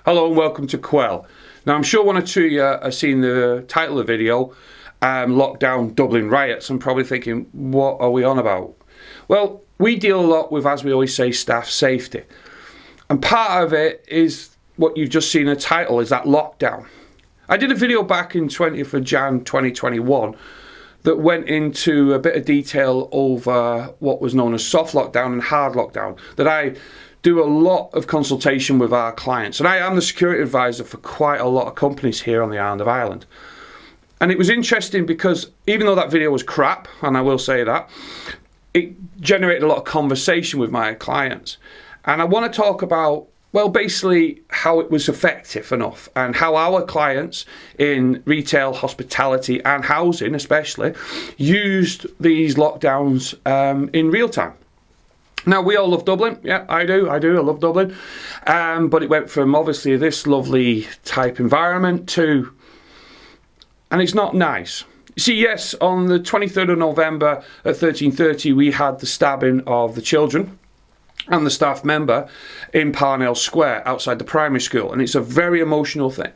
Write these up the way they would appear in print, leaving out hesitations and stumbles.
Hello and welcome to Quell. Now I'm sure one or two of you have seen the title of the video, Lockdown Dublin Riots, and probably thinking, what are we on about? Well, we deal a lot with, as we always say, staff safety. And part of it is what you've just seen in the title, is that lockdown. I did a video back in 20th of Jan 2021 that went into a bit of detail over what was known as soft lockdown and hard lockdown, that I do a lot of consultation with our clients, and I am the security advisor for quite a lot of companies here on the island of Ireland. And it was interesting because even though that video was crap, and I will say that, it generated a lot of conversation with my clients. And I want to talk about, well, basically how it was effective enough, and how our clients in retail, hospitality and housing especially used these lockdowns in real time. Now, we all love Dublin. Yeah, I do. I love Dublin. But it went from obviously this lovely type environment to, and it's not nice. You see, yes, on the 23rd of November at 13:30, we had the stabbing of the children and the staff member in Parnell Square outside the primary school. And it's a very emotional thing.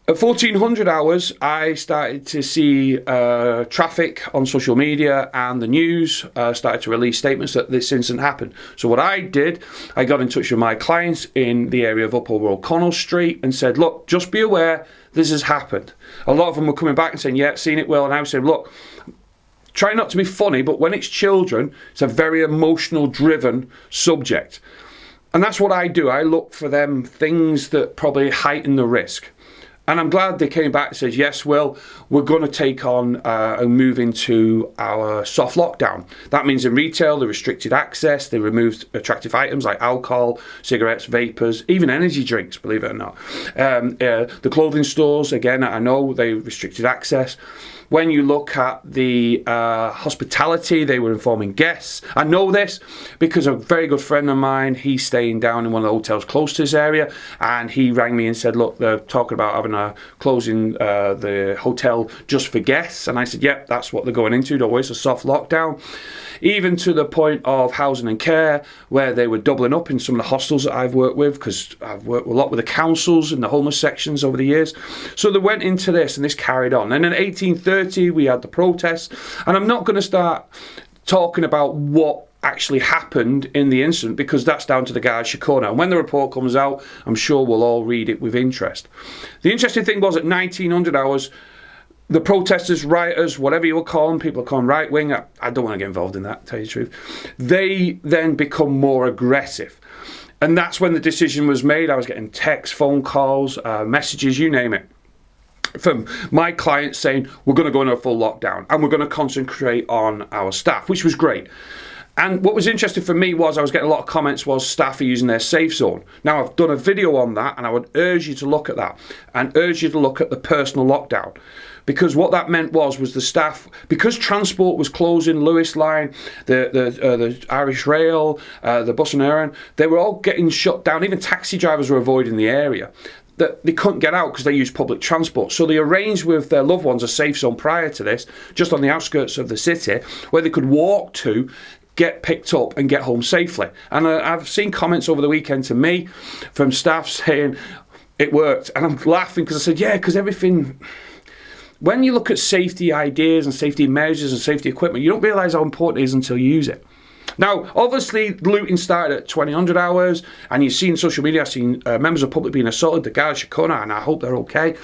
At 1400 hours, I started to see traffic on social media, and the news started to release statements that this incident happened. So what I did, I got in touch with my clients in the area of Upper O'Connell Street and said, look, just be aware this has happened. A lot of them were coming back and saying, yeah, seen it, Will. And I was saying, look, try not to be funny, but when it's children, it's a very emotional driven subject. And that's what I do. I look for them things that probably heighten the risk. And I'm glad they came back and said, yes, Will, we're going to take on and move into our soft lockdown. That means in retail, they restricted access. They removed attractive items like alcohol, cigarettes, vapors, even energy drinks, believe it or not. The clothing stores, again, I know they restricted access. When you look at the hospitality, they were informing guests. I know this because a very good friend of mine, he's staying down in one of the hotels close to this area, and he rang me and said, look, they're talking about having closing the hotel just for guests. And I said, yep, that's what they're going into. Don't worry, it's a soft lockdown. Even to the point of housing and care, where they were doubling up in some of the hostels that I've worked with, because I've worked a lot with the councils and the homeless sections over the years. So they went into this, and this carried on. And in 1830, we had the protests. And I'm not going to start talking about what actually happened in the incident, because that's down to the Garda Síochána. And when the report comes out, I'm sure we'll all read it with interest. The interesting thing was, at 1900 hours, the protesters, rioters, whatever you will call them, people are calling right wing. I don't want to get involved in that, to tell you the truth. They then become more aggressive. And that's when the decision was made. I was getting texts, phone calls, messages, you name it, from my clients saying, we're going to go into a full lockdown and we're going to concentrate on our staff, which was great. And what was interesting for me was I was getting a lot of comments was staff are using their safe zone. Now, I've done a video on that, and I would urge you to look at that and urge you to look at the personal lockdown. Because what that meant was the staff, because transport was closing, Luas line, the Irish Rail, the bus and Éireann, they were all getting shut down. Even taxi drivers were avoiding the area. That they couldn't get out because they used public transport. So they arranged with their loved ones a safe zone prior to this, just on the outskirts of the city, where they could walk to, get picked up and get home safely. And I've seen comments over the weekend to me from staff saying it worked. And I'm laughing because I said, yeah, because everything, when you look at safety ideas and safety measures and safety equipment, you don't realise how important it is until you use it. Now, obviously, looting started at 2000 hours, and you've seen social media, I've seen members of the public being assaulted, the Garda Síochána, and I hope they're okay,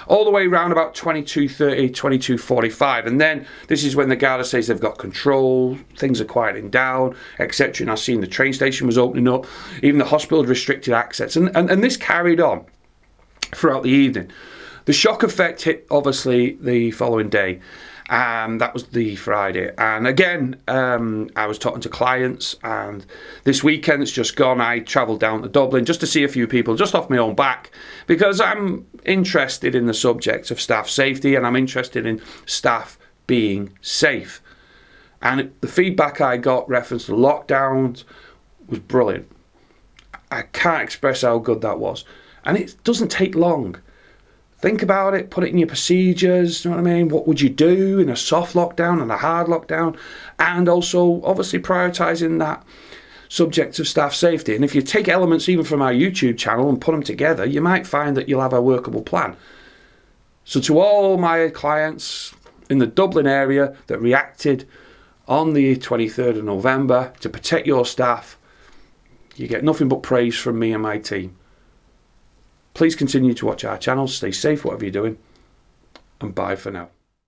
all the way around about 22:30, 22:45. And then this is when the Garda says they've got control, things are quieting down, etc. And I've seen the train station was opening up, even the hospital had restricted access. And this carried on throughout the evening. The shock effect hit, obviously, the following day. That was the Friday. And again, I was talking to clients, and this weekend that's just gone, I travelled down to Dublin just to see a few people, just off my own back, because I'm interested in the subject of staff safety, and I'm interested in staff being safe. And the feedback I got reference to lockdowns was brilliant. I can't express how good that was. And it doesn't take long. Think about it, put it in your procedures, you know what I mean? What would you do in a soft lockdown and a hard lockdown? And also, obviously, prioritising that subject of staff safety. And if you take elements even from our YouTube channel and put them together, you might find that you'll have a workable plan. So to all my clients in the Dublin area that reacted on the 23rd of November to protect your staff, you get nothing but praise from me and my team. Please continue to watch our channel, stay safe whatever you're doing, and bye for now.